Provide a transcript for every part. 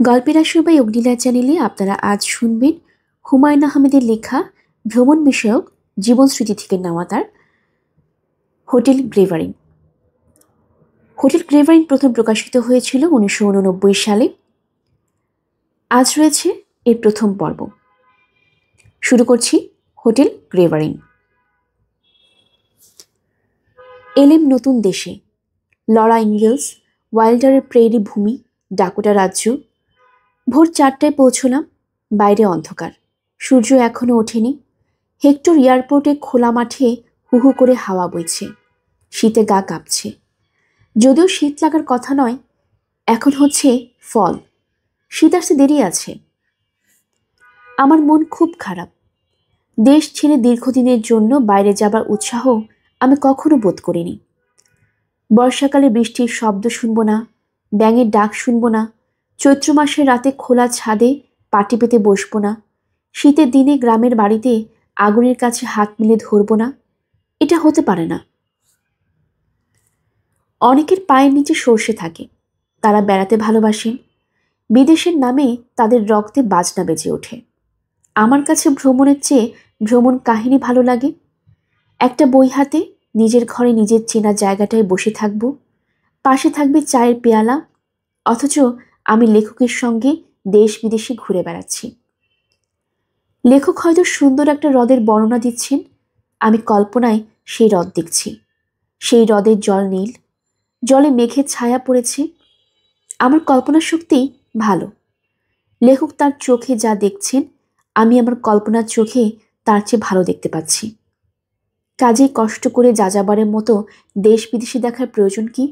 গল্পের আসর বা অগ্নিলা চ্যানেলে আপনারা আজ শুনবেন হুমায়ুন আহমেদের লেখা ভ্রমণ বিষয়ক জীবন স্মৃতি থেকে নেওয়া তার হোটেল গ্রেভারিন। হোটেল গ্রেভারিন প্রথম প্রকাশিত হয়েছিল 1989 সালে। আজ রয়েছে এর প্রথম পর্ব। শুরু করছি হোটেল গ্রেভারিন। এলেম নতুন দেশে, লরা ইঙ্গেলস, ওয়াইল্ডারের প্রেরি ভূমি, ডাকোটা রাজ্য। ভোর 4টায় পৌঁছলাম। বাইরে অন্ধকার, সূর্য এখনো ওঠেনি। হেক্টর এয়ারপোর্টে খোলা মাঠে হু হু করে হাওয়া বইছে, শীতে গা কাঁপছে। যদিও শীত লাগার কথা নয়, এখন হচ্ছে ফল, শীত আসতে দেরি আছে। আমার মন খুব খারাপ। দেশ ছেড়ে দীর্ঘদিনের জন্য বাইরে যাবার উৎসাহ আমি কখনো বোধ করিনি। বর্ষাকালে বৃষ্টির শব্দ শুনব না, ব্যাঙের ডাক শুনব না, চৈত্র মাসের রাতে খোলা ছাদে পাটি পেতে বসবো না, শীতের দিনে গ্রামের বাড়িতে আগুনের কাছে হাত মিলে ধরব না। এটা হতে পারে না। অনেকের পায়ের নিচে সর্ষে থাকে, তারা বেড়াতে ভালোবাসেন, বিদেশের নামে তাদের রক্তে বাজনা বেজে ওঠে। আমার কাছে ভ্রমণের চেয়ে ভ্রমণ কাহিনী ভালো লাগে। একটা বই হাতে নিজের ঘরে নিজের চেনা জায়গাটায় বসে থাকবো, পাশে থাকবে চায়ের পেয়ালা, অথচ আমি লেখকের সঙ্গে দেশ বিদেশে ঘুরে বেড়াচ্ছি। লেখক হয়তো সুন্দর একটা হ্রদের বর্ণনা দিচ্ছেন, আমি কল্পনায় সেই হ্রদ দেখছি। সেই হ্রদের জল নীল, জলে মেঘের ছায়া পড়েছে। আমার কল্পনা শক্তি ভালো। লেখক তার চোখে যা দেখছেন, আমি আমার কল্পনার চোখে তার চেয়ে ভালো দেখতে পাচ্ছি। কাজেই কষ্ট করে যাযাবরের মতো দেশ বিদেশে দেখার প্রয়োজন কি?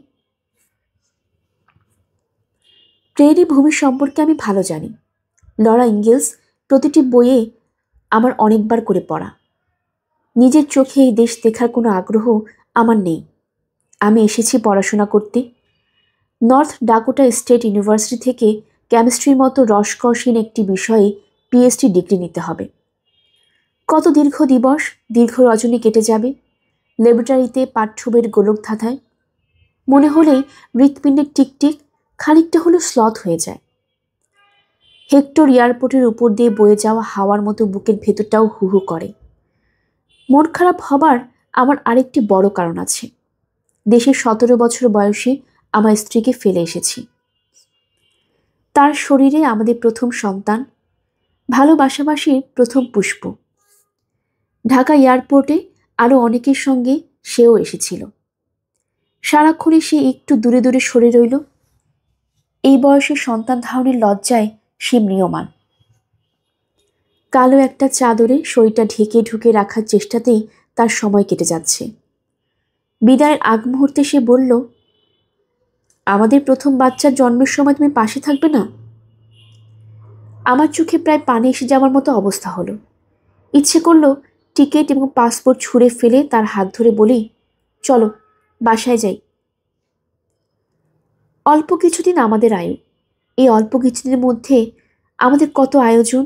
প্রেরি ভূমি সম্পর্কে আমি ভালো জানি। লরা ইঙ্গেলস প্রতিটি বইয়ে আমার অনেকবার করে পড়া। নিজের চোখে এই দেশ দেখার কোনো আগ্রহ আমার নেই। আমি এসেছি পড়াশোনা করতে। নর্থ ডাকোটা স্টেট ইউনিভার্সিটি থেকে কেমিস্ট্রির মতো রসকসহীন একটি বিষয়ে পিএইচডি ডিগ্রি নিতে হবে। কত দীর্ঘ দিবস, দীর্ঘ রজনী কেটে যাবে ল্যাবরেটরিতে পাঠ্যবের গোলক ধাঁধায়। মনে হলেই হৃৎপিণ্ডের টিকটিক খানিকটা হলেও স্লথ হয়ে যায়। হেক্টর এয়ারপোর্টের উপর দিয়ে বয়ে যাওয়া হাওয়ার মতো বুকের ভেতরটাও হু হু করে। মন খারাপ হবার আমার আরেকটি বড় কারণ আছে। দেশের 17 বছর বয়সে আমার স্ত্রীকে ফেলে এসেছি। তার শরীরে আমাদের প্রথম সন্তান, ভালোবাসাবাসির প্রথম পুষ্প। ঢাকা এয়ারপোর্টে আরও অনেকের সঙ্গে সেও এসেছিল। সারাক্ষণে সে একটু দূরে দূরে সরে রইল। এই বয়সে সন্তান ধারণের লজ্জায় সে ম্রিয়মাণ। কালো একটা চাদরে শরীরটা ঢেকে ঢুকে রাখার চেষ্টাতেই তার সময় কেটে যাচ্ছে। বিদায়ের আগ মুহূর্তে সে বলল, আমাদের প্রথম বাচ্চার জন্মের সময় তুমি পাশে থাকবে না? আমার চোখে প্রায় পানি এসে যাওয়ার মতো অবস্থা হলো। ইচ্ছে করলো টিকিট এবং পাসপোর্ট ছুঁড়ে ফেলে তার হাত ধরে বলি, চলো বাসায় যাই। অল্প কিছুদিন আমাদের আয়ু। এই অল্প কিছুদিনের মধ্যে আমাদের কত আয়োজন,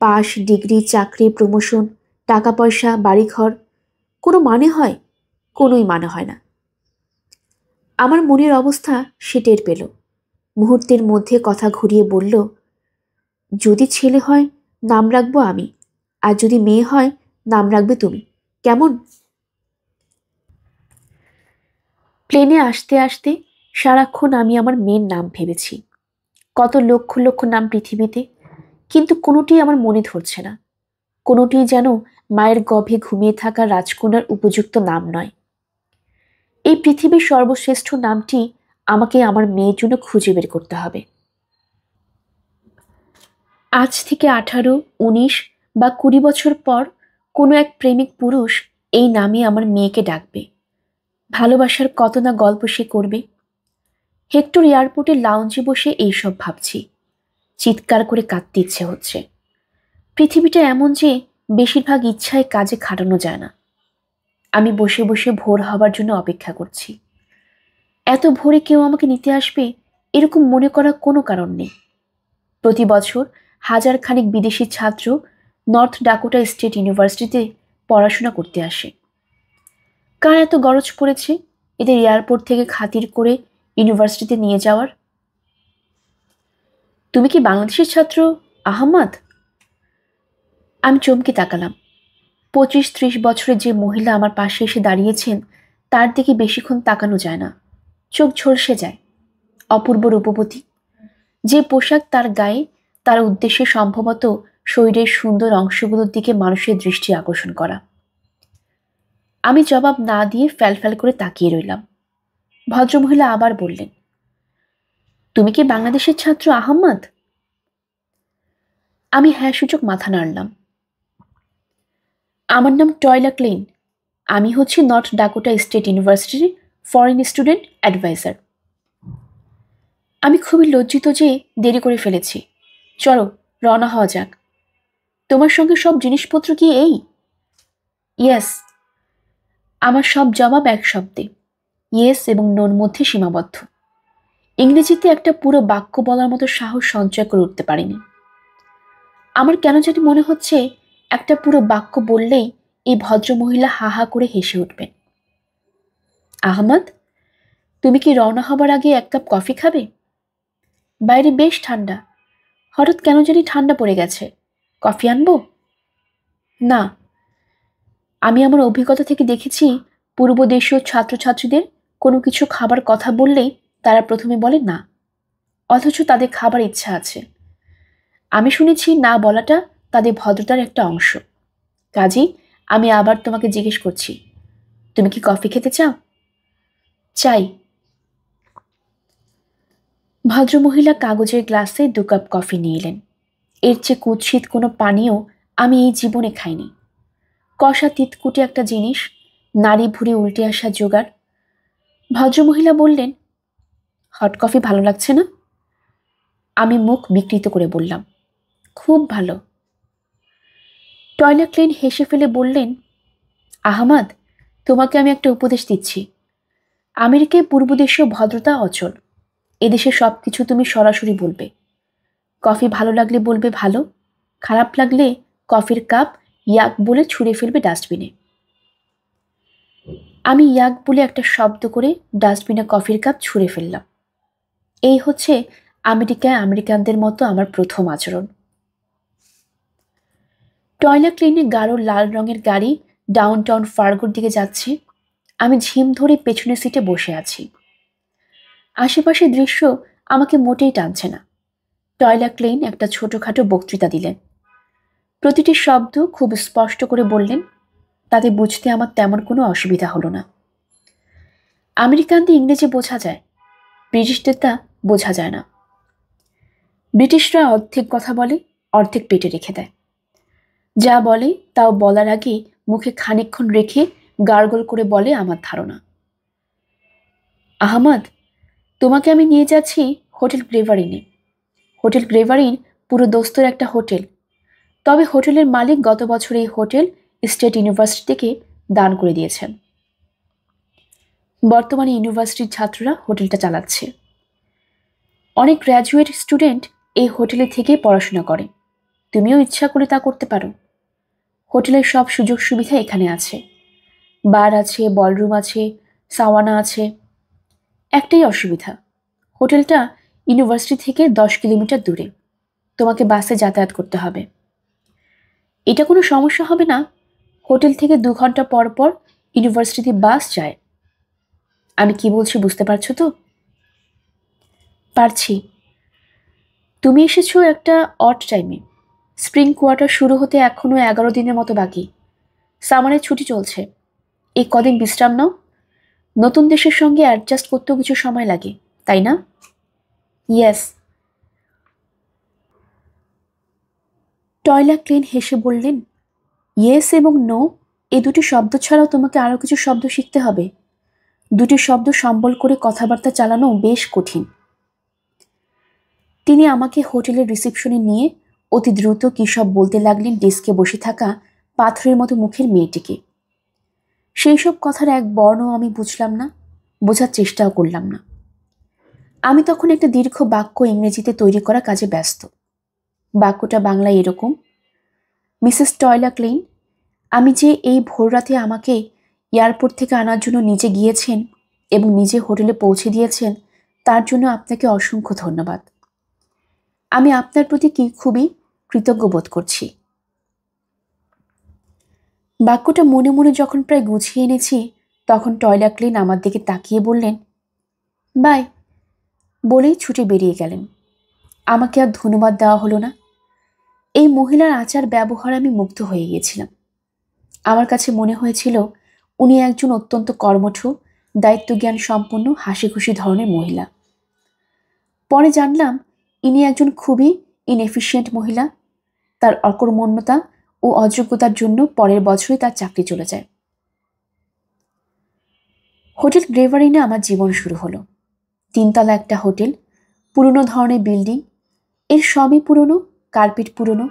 পাস, ডিগ্রি, চাকরি, প্রমোশন, টাকা পয়সা, বাড়িঘর। কোনো মানে হয়? কোনোই মানে হয় না। আমার মনের অবস্থা সে টের পেল। মুহূর্তের মধ্যে কথা ঘুরিয়ে বলল, যদি ছেলে হয় নাম রাখবো আমি, আর যদি মেয়ে হয় নাম রাখবে তুমি, কেমন? প্লেনে আসতে আসতে সারাক্ষণ আমি আমার মেয়ের নাম ভেবেছি। কত লক্ষ লক্ষ নাম পৃথিবীতে, কিন্তু কোনোটি আমার মনে ধরছে না। কোনোটি যেন মায়ের গর্ভে ঘুমিয়ে থাকা রাজকন্যার উপযুক্ত নাম নয়। এই পৃথিবীর সর্বশ্রেষ্ঠ নামটি আমাকে আমার মেয়ের জন্য খুঁজে বের করতে হবে। আজ থেকে 18, 19 বা 20 বছর পর কোনো এক প্রেমিক পুরুষ এই নামে আমার মেয়েকে ডাকবে। ভালোবাসার কত না গল্প সে করবে। হেক্টর এয়ারপোর্টের লাউঞ্জে বসে এইসব ভাবছি। চিৎকার করে কাঁদতে ইচ্ছে হচ্ছে। পৃথিবীটা এমন যে বেশিরভাগ ইচ্ছায় কাজে খাটানো যায় না। আমি বসে বসে ভোর হবার জন্য অপেক্ষা করছি। এত ভোরে কেউ আমাকে নিতে আসবে এরকম মনে করার কোনো কারণ নেই। প্রতি বছর হাজার খানেক বিদেশি ছাত্র নর্থ ডাকোটা স্টেট ইউনিভার্সিটিতে পড়াশোনা করতে আসে। কার এত গরজ পড়েছে এদের এয়ারপোর্ট থেকে খাতির করে ইউনিভার্সিটিতে নিয়ে যাওয়ার? তুমি কি বাংলাদেশের ছাত্র আহমদ? আমি চমকে তাকালাম। 25-30 বছরের যে মহিলা আমার পাশে এসে দাঁড়িয়েছেন তার দিকে বেশিক্ষণ তাকানো যায় না, চোখ ঝলসে যায়। অপূর্ব রূপবতী, যে পোশাক তার গায়ে, তার উদ্দেশ্যে সম্ভবত শরীরের সুন্দর অংশগুলোর দিকে মানুষের দৃষ্টি আকর্ষণ করা। আমি জবাব না দিয়ে ফ্যাল করে তাকিয়ে রইলাম। ভদ্রমহিলা আবার বললেন, তুমি কি বাংলাদেশের ছাত্র আহমদ? আমি হ্যাঁ সূচক মাথা নাড়লাম। আমার নাম টয়লা ক্লেইন। আমি হচ্ছি নর্থ ডাকোটা স্টেট ইউনিভার্সিটির ফরেন স্টুডেন্ট অ্যাডভাইজার। আমি খুবই লজ্জিত যে দেরি করে ফেলেছি। চলো রওনা হওয়া যাক। তোমার সঙ্গে সব জিনিসপত্র কি এই? ইয়েস। আমার সব জবাব এক শব্দে, ইয়েস এবং নোর মধ্যে সীমাবদ্ধ। ইংরেজিতে একটা পুরো বাক্য বলার মতো সাহস সঞ্চয় করে উঠতে পারিনি। আমার কেন জানি মনে হচ্ছে একটা পুরো বাক্য বললেই এই ভদ্রমহিলা হা হা করে হেসে উঠবেন। আহমদ, তুমি কি রওনা হবার আগে এক কাপ কফি খাবে? বাইরে বেশ ঠান্ডা। হঠাৎ কেন জানি ঠান্ডা পড়ে গেছে। কফি আনবো? না। আমি আমার অভিজ্ঞতা থেকে দেখেছি, পূর্বদেশীয় ছাত্রছাত্রীদের কোনো কিছু খাবার কথা বললেই তারা প্রথমে বলে না, অথচ তাদের খাবার ইচ্ছা আছে। আমি শুনেছি না বলাটা তাদের ভদ্রতার একটা অংশ। কাজেই আমি আবার তোমাকে জিজ্ঞেস করছি, তুমি কি কফি খেতে চাও? চাই। ভদ্রমহিলা কাগজের গ্লাসে 2 কাপ কফি নিয়ে এলেন। এর চেয়ে কুৎসিত কোনো পানীয় আমি এই জীবনে খাইনি। কষা তিতকুটে একটা জিনিস, নাড়ি ভুড়ি উল্টে আসা জোগাড়। ভদ্রমহিলা বললেন, হট কফি ভালো লাগছে না? আমি মুখ বিকৃত করে বললাম, খুব ভালো। টয়লা ক্লিন হেসে ফেলে বললেন, আহমদ, তোমাকে আমি একটা উপদেশ দিচ্ছি। আমেরিকায় পূর্বদেশীয় ভদ্রতা অচল। এদেশে সব কিছু তুমি সরাসরি বলবে। কফি ভালো লাগলে বলবে ভালো, খারাপ লাগলে কফির কাপ ইয়াক বলে ছুঁড়ে ফেলবে ডাস্টবিনে। আমি ইয়াক বলে একটা শব্দ করে ডাস্টবিনে কফির কাপ ছুঁড়ে ফেললাম। এই হচ্ছে আমেরিকায় আমেরিকানদের মতো আমার প্রথম আচরণ। টয়লা ক্লিনে গাঢ় লাল রঙের গাড়ি ডাউন টাউন ফার্গোর দিকে যাচ্ছে। আমি ঝিম ধরে পেছনের সিটে বসে আছি। আশেপাশের দৃশ্য আমাকে মোটেই টানছে না। টয়লা ক্লেইন একটা ছোটখাটো বক্তৃতা দিলেন। প্রতিটি শব্দ খুব স্পষ্ট করে বললেন, তাতে বুঝতে আমার তেমন কোনো অসুবিধা হলো না। আমেরিকানদের ইংরেজি বোঝা যায়, ব্রিটিশদের তা বোঝা যায় না। ব্রিটিশরা অর্ধেক কথা বলে, অর্ধেক পেটে রেখে দেয়। যা বলে তাও বলার আগে মুখে খানিকক্ষণ রেখে গার্গল করে বলে আমার ধারণা। আহমদ, তোমাকে আমি নিয়ে যাচ্ছি হোটেল গ্রেভারিনে। হোটেল গ্রেভারিন পুরো দোস্তর একটা হোটেল। তবে হোটেলের মালিক গত বছর এই হোটেল স্টেট ইউনিভার্সিটিকে দান করে দিয়েছেন। বর্তমানে ইউনিভার্সিটির ছাত্ররা হোটেলটা চালাচ্ছে। অনেক গ্র্যাজুয়েট স্টুডেন্ট এই হোটেলে থেকে পড়াশোনা করে। তুমিও ইচ্ছা করে তা করতে পারো। হোটেলের সব সুযোগ সুবিধা এখানে আছে। বার আছে, বলরুম আছে, সাওয়ানা আছে। একটাই অসুবিধা, হোটেলটা ইউনিভার্সিটি থেকে 10 কিলোমিটার দূরে। তোমাকে বাসে যাতায়াত করতে হবে। এটা কোনো সমস্যা হবে না। হোটেল থেকে 2 ঘন্টা পর পর ইউনিভার্সিটি বাস যায়। আমি কি বলছি বুঝতে পারছো তো? পারছি। তুমি এসেছো একটা অড টাইমে। স্প্রিং কোয়ার্টার শুরু হতে এখনো 11 দিনের মতো বাকি। সামারের ছুটি চলছে। এই কদিন বিশ্রাম নাও। নতুন দেশের সঙ্গে অ্যাডজাস্ট করতেও কিছু সময় লাগে, তাই না? ইয়েস। টয়লা ক্লিন হেসে বললেন, ইয়েস এবং নো এই দুটি শব্দ ছাড়াও তোমাকে আরও কিছু শব্দ শিখতে হবে। দুটি শব্দ সম্বল করে কথাবার্তা চালানো বেশ কঠিন। তিনি আমাকে হোটেলের রিসেপশনে নিয়ে অতি দ্রুত কী সব বলতে লাগলেন ডেস্কে বসে থাকা পাথরের মতো মুখের মেয়েটিকে। সেই সব কথার এক বর্ণ আমি বুঝলাম না, বোঝার চেষ্টাও করলাম না। আমি তখন একটা দীর্ঘ বাক্য ইংরেজিতে তৈরি করা কাজে ব্যস্ত। বাক্যটা বাংলায় এরকম, মিসেস টয়লা ক্লেইন, আমি যে এই ভোররাতে আমাকে এয়ারপোর্ট থেকে আনার জন্য নিজে গিয়েছেন এবং নিজে হোটেলে পৌঁছে দিয়েছেন, তার জন্য আপনাকে অসংখ্য ধন্যবাদ। আমি আপনার প্রতি খুবই কৃতজ্ঞ বোধ করছি। বাক্যটা মনে মনে যখন প্রায় গুছিয়ে এনেছি, তখন টয়লা ক্লিন আমার দিকে তাকিয়ে বললেন, বাই, বলেই ছুটে বেরিয়ে গেলেন। আমাকে আর ধন্যবাদ দেওয়া হলো না। এই মহিলার আচার ব্যবহার আমি মুগ্ধ হয়ে গিয়েছিলাম। আমার কাছে মনে হয়েছিল উনি একজন অত্যন্ত কর্মঠ, দায়িত্বজ্ঞান সম্পন্ন, হাসি খুশি ধরনের মহিলা। পরে জানলাম ইনি একজন খুবই ইনএফিশিয়েন্ট মহিলা। তার অকর্মণ্যতা ও অযোগ্যতার জন্য পরের বছরই তার চাকরি চলে যায়। হোটেল গ্রেভারিনে আমার জীবন শুরু হলো। 3 তলা একটা হোটেল, পুরনো ধরনের বিল্ডিং, এর সবই পুরনো, কার্পেট পুরনো,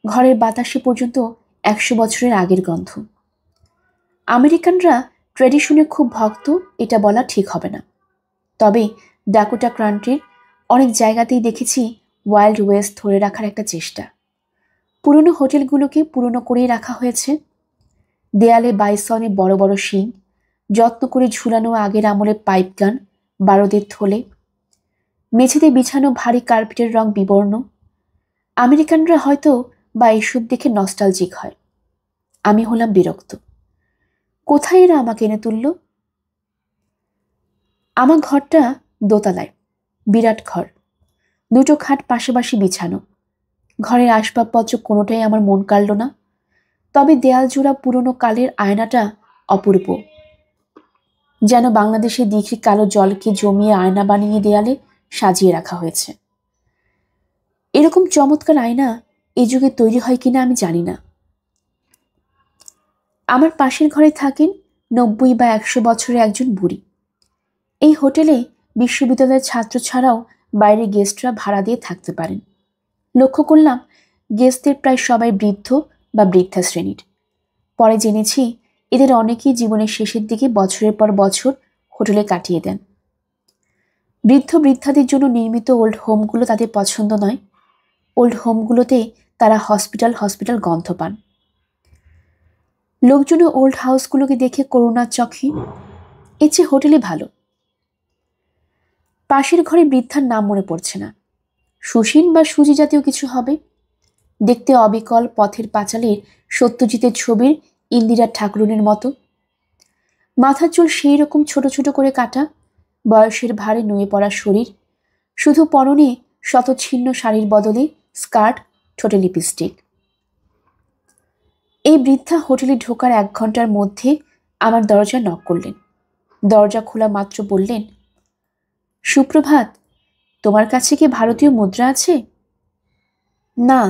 ঘরের বাতাসে পর্যন্ত 100 বছরের আগের গন্ধ। আমেরিকানরা ট্র্যাডিশনে খুব ভক্ত, এটা বলা ঠিক হবে না। তবে ডাকোটা কান্ট্রির অনেক জায়গাতেই দেখেছি ওয়াইল্ড ওয়েস্ট ধরে রাখার একটা চেষ্টা। পুরনো হোটেলগুলোকে পুরনো করেই রাখা হয়েছে। দেয়ালে বাইসনে বড় বড় শিং, যত্ন করে ঝুলানো আগের আমলে পাইপ গান, বারোদের থলে, মেঝেতে বিছানো ভারী কার্পেটের রং বিবর্ণ। আমেরিকানরা হয়তো বা এসব দেখে নস্টালজিক হয়। আমি হলাম বিরক্ত। কোথায় এরা আমাকে এনে তুলল? আমার ঘরটা দোতলায়, বিরাট ঘর, 2টো খাট পাশাপাশি বিছানো। ঘরের আসবাবপত্র কোনোটাই আমার মন কাড়ল না। তবে দেয়াল জোড়া পুরনো কালের আয়নাটা অপূর্ব, যেন বাংলাদেশের দিঘির কালো জলকে জমিয়ে আয়না বানিয়ে দেয়ালে সাজিয়ে রাখা হয়েছে। এরকম চমৎকার আয়না এই যুগে তৈরি হয় কিনা আমি জানি না। আমার পাশের ঘরে থাকেন 90 বা 100 বছরের একজন বুড়ি। এই হোটেলে বিশ্ববিদ্যালয়ের ছাত্র ছাড়াও বাইরে গেস্টরা ভাড়া দিয়ে থাকতে পারেন। লক্ষ্য করলাম গেস্টদের প্রায় সবাই বৃদ্ধ বা বৃদ্ধা শ্রেণীর। পরে জেনেছি এদের অনেকেই জীবনের শেষের দিকে বছরের পর বছর হোটেলে কাটিয়ে দেন। বৃদ্ধ বৃদ্ধাদের জন্য নির্মিত ওল্ড হোমগুলো তাদের পছন্দ নয়। ওল্ড হোমগুলোতে তারা হসপিটাল গন্ধ পান। লোকজনও ওল্ড হাউসগুলোকে দেখে করুণার চোখে, এর চেয়ে হোটেলে ভালো। পাশের ঘরে বৃদ্ধার নাম মনে পড়ছে না, সুসীন বা সুজি জাতীয় কিছু হবে। দেখতে অবিকল পথের পাঁচালের সত্যজিতের ছবির ইন্দিরা ঠাকুরনের মতো। মাথার চুল সেই রকম ছোট ছোট করে কাটা, বয়সের ভারে নুয়ে পড়া শরীর, শুধু পরনে শতচ্ছিন্ন শাড়ির বদলে স্কার্ট, ঠোঁটে লিপস্টিক। এই বৃদ্ধা হোটেলে ঢোকার 1 ঘন্টার মধ্যে আমার দরজা নক করলেন। দরজা খোলা মাত্র বললেন, সুপ্রভাত, তোমার কাছে কি ভারতীয় মুদ্রা আছে? না।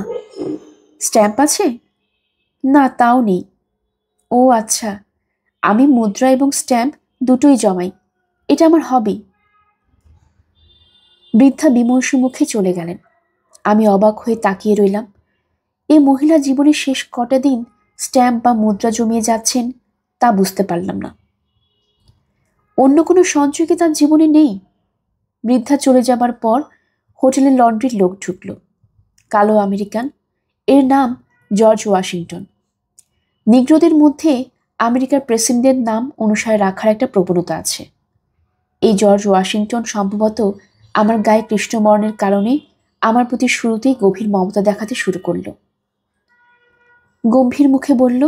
স্ট্যাম্প আছে? না, তাও নেই। ও আচ্ছা, আমি মুদ্রা এবং স্ট্যাম্প দুটোই জমাই, এটা আমার হবি। বৃদ্ধা বিমর্ষ মুখে চলে গেলেন। আমি অবাক হয়ে তাকিয়ে রইলাম। এই মহিলা জীবনের শেষ কটা দিন স্ট্যাম্প বা মুদ্রা জমিয়ে যাচ্ছেন তা বুঝতে পারলাম না। অন্য কোনো সঞ্চয় কি তার জীবনে নেই? বৃদ্ধা চলে যাবার পর হোটেলের লন্ড্রির লোক ঢুকল। কালো আমেরিকান, এর নাম জর্জ ওয়াশিংটন। নিগ্রোদের মধ্যে আমেরিকার প্রেসিডেন্টের নাম অনুসারে রাখার একটা প্রবণতা আছে। এই জর্জ ওয়াশিংটন সম্ভবত আমার গায়ে কৃষ্ণবর্ণের কারণে আমার প্রতি শুরুতেই গভীর মমতা দেখাতে শুরু করল। গম্ভীর মুখে বলল,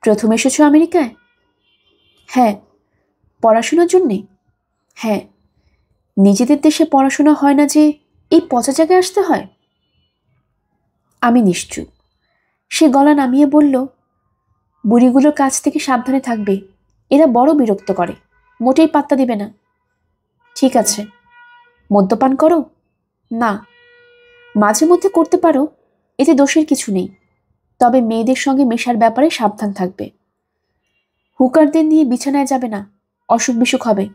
প্রথম এসেছো আমেরিকায়? হ্যাঁ। পড়াশোনার জন্যে? হ্যাঁ। নিজেদের দেশে পড়াশোনা হয় না যে এই পচা জায়গায় আসতে হয়? আমি নিশ্চুপ। সে গলা নামিয়ে বলল, বুড়িগুলোর কাছ থেকে সাবধানে থাকবে, এরা বড় বিরক্ত করে, মোটেই পাত্তা দিবে না। ঠিক আছে। মদ্যপান করো? না। মাঝে মধ্যে করতে পারো, এতে দোষের কিছু নেই। তবে মেয়েদের সঙ্গে মেশার ব্যাপারে সাবধান থাকবে। হুকারদের নিয়ে বিছানায় যাবে না, অসুখ বিসুখ হবে।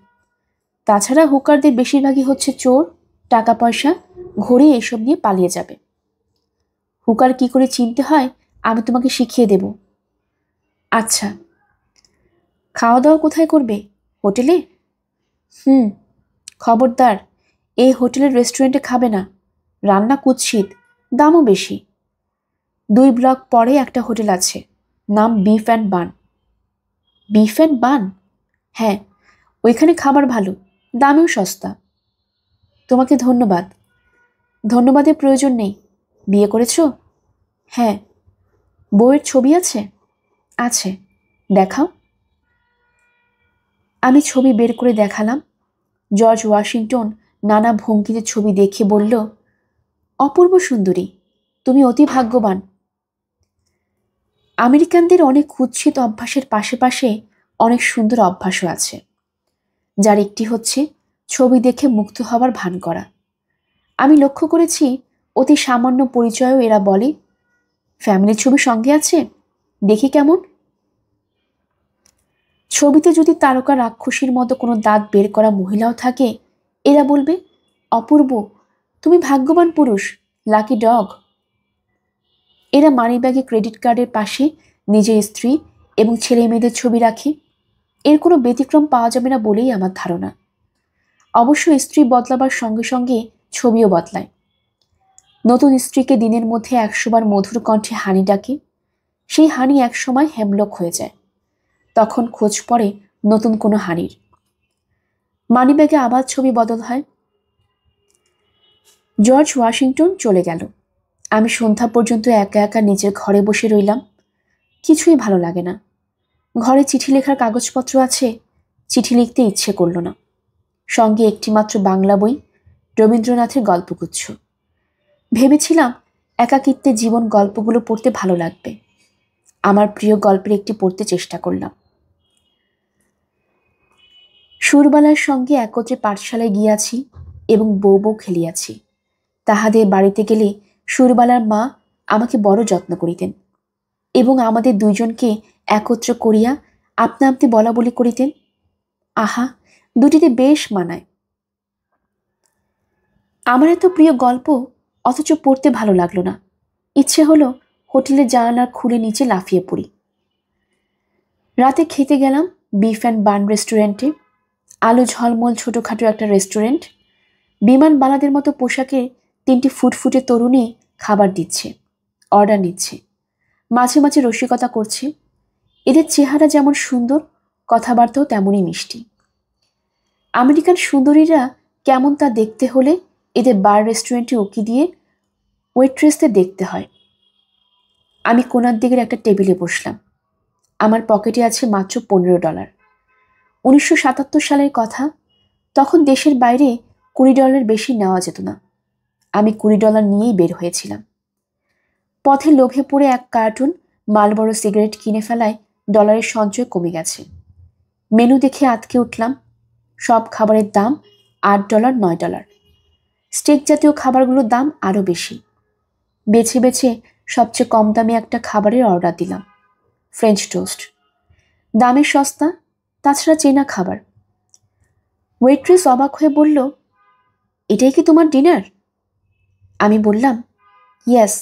তাছাড়া হুকারদের বেশিরভাগই হচ্ছে চোর, টাকা পয়সা, ঘড়ি এসব নিয়ে পালিয়ে যাবে। হুকার কি করে চিনতে হয় আমি তোমাকে শিখিয়ে দেব। আচ্ছা। খাওয়া দাওয়া কোথায় করবে? হোটেলে? খবরদার, এই হোটেলের রেস্টুরেন্টে খাবে না, রান্না কুৎসিত, দামও বেশি। 2 ব্লক পরে একটা হোটেল আছে, নাম beef and bun. Beef and bun? হ্যাঁ, ওইখানে খাবার ভালো, দামেও সস্তা। তোমাকে ধন্যবাদ। ধন্যবাদের প্রয়োজন নেই। বিয়ে করেছো? হ্যাঁ। বউয়ের ছবি আছে? আছে। দেখাও। আমি ছবি বের করে দেখালাম। জর্জ ওয়াশিংটন নানা ভঙ্গিতে ছবি দেখে বলল, অপূর্ব সুন্দরী, তুমি অতি ভাগ্যবান। আমেরিকানদের অনেক কুৎসিত অভ্যাসের পাশে পাশে অনেক সুন্দর অভ্যাসও আছে, যার একটি হচ্ছে ছবি দেখে মুগ্ধ হওয়ার ভান করা। আমি লক্ষ্য করেছি অতি সামান্য পরিচয়েও এরা বলে, ফ্যামিলির ছবি সঙ্গে আছে, দেখি কেমন। ছবিতে যদি তারকা রাক্ষসীর মতো কোনো দাঁত বের করা মহিলাও থাকে, এরা বলবে, অপূর্ব, তুমি ভাগ্যবান পুরুষ, লাকি ডগ। এরা মানিব্যাগে ক্রেডিট কার্ডের পাশে নিজের স্ত্রী এবং ছেলে মেয়েদের ছবি রাখে। এর কোনো ব্যতিক্রম পাওয়া যাবে না বলেই আমার ধারণা। অবশ্য স্ত্রী বদলাবার সঙ্গে সঙ্গে ছবিও বদলায়। নতুন স্ত্রীকে দিনের মধ্যে 100 বার মধুর কণ্ঠে হানি ডাকে, সেই হানি একসময় হেমলক হয়ে যায়। তখন খোঁজ পড়ে নতুন কোনো হানির। মানিব্যাগে আবার ছবি বদল হয়। জর্জ ওয়াশিংটন চলে গেল। আমি সন্ধ্যা পর্যন্ত একা একা নিজের ঘরে বসে রইলাম। কিছুই ভালো লাগে না। ঘরে চিঠি লেখার কাগজপত্র আছে, চিঠি লিখতে ইচ্ছে করল না। সঙ্গে একটিমাত্র বাংলা বই, রবীন্দ্রনাথের গল্পগুচ্ছ। ভেবেছিলাম একাকিত্বে জীবন গল্পগুলো পড়তে ভালো লাগবে। আমার প্রিয় গল্পের একটি পড়তে চেষ্টা করলাম। সুরবালার সঙ্গে একত্রে পাঠশালায় গিয়াছি এবং বউ বউ খেলিয়াছি। তাহাদের বাড়িতে গেলে সুরবালার মা আমাকে বড় যত্ন করিতেন এবং আমাদের দুইজনকে একত্র করিয়া আপনা আপনি বলা বলি করিতেন। আহা, দুটিতে বেশ মানায়। আমার এত প্রিয় গল্প, অথচ পড়তে ভালো লাগলো না। ইচ্ছে হলো হোটেলের জানালার খুলে নিচে লাফিয়ে পড়ি। রাতে খেতে গেলাম বিফ অ্যান্ড বার্ন রেস্টুরেন্টে। আলো ঝলমল ছোটোখাটো একটা রেস্টুরেন্ট। বিমানবালাদের মতো পোশাকে 3টি ফুটফুটে তরুণী খাবার দিচ্ছে, অর্ডার নিচ্ছে, মাঝে মাঝে রসিকতা করছে। এদের চেহারা যেমন সুন্দর, কথাবার্তাও তেমনই মিষ্টি। আমেরিকান সুন্দরীরা কেমন তা দেখতে হলে এদের বার রেস্টুরেন্টে উকি দিয়ে ওয়েট্রেসদের দেখতে হয়। আমি কোনার দিকের একটা টেবিলে বসলাম। আমার পকেটে আছে মাত্র $15। 1977 সালের কথা। তখন দেশের বাইরে $20 বেশি নেওয়া যেত না। আমি $20 নিয়েই বের হয়েছিলাম। পথে লোভে পড়ে এক কার্টুন মালবড়ো সিগারেট কিনে ফেলায় ডলারের সঞ্চয় কমে গেছে। মেনু দেখে আটকে উঠলাম। সব খাবারের দাম $8, $9। স্টেক জাতীয় খাবারগুলোর দাম আরও বেশি। বেছে বেছে সবচেয়ে কম দামে একটা খাবারের অর্ডার দিলাম, ফ্রেঞ্চ টোস্ট। দামে সস্তা, তাছাড়া চেনা খাবার। ওয়েট্রেস অবাক হয়ে বলল, এটাই কি তোমার ডিনার? আমি বললাম, ইয়েস।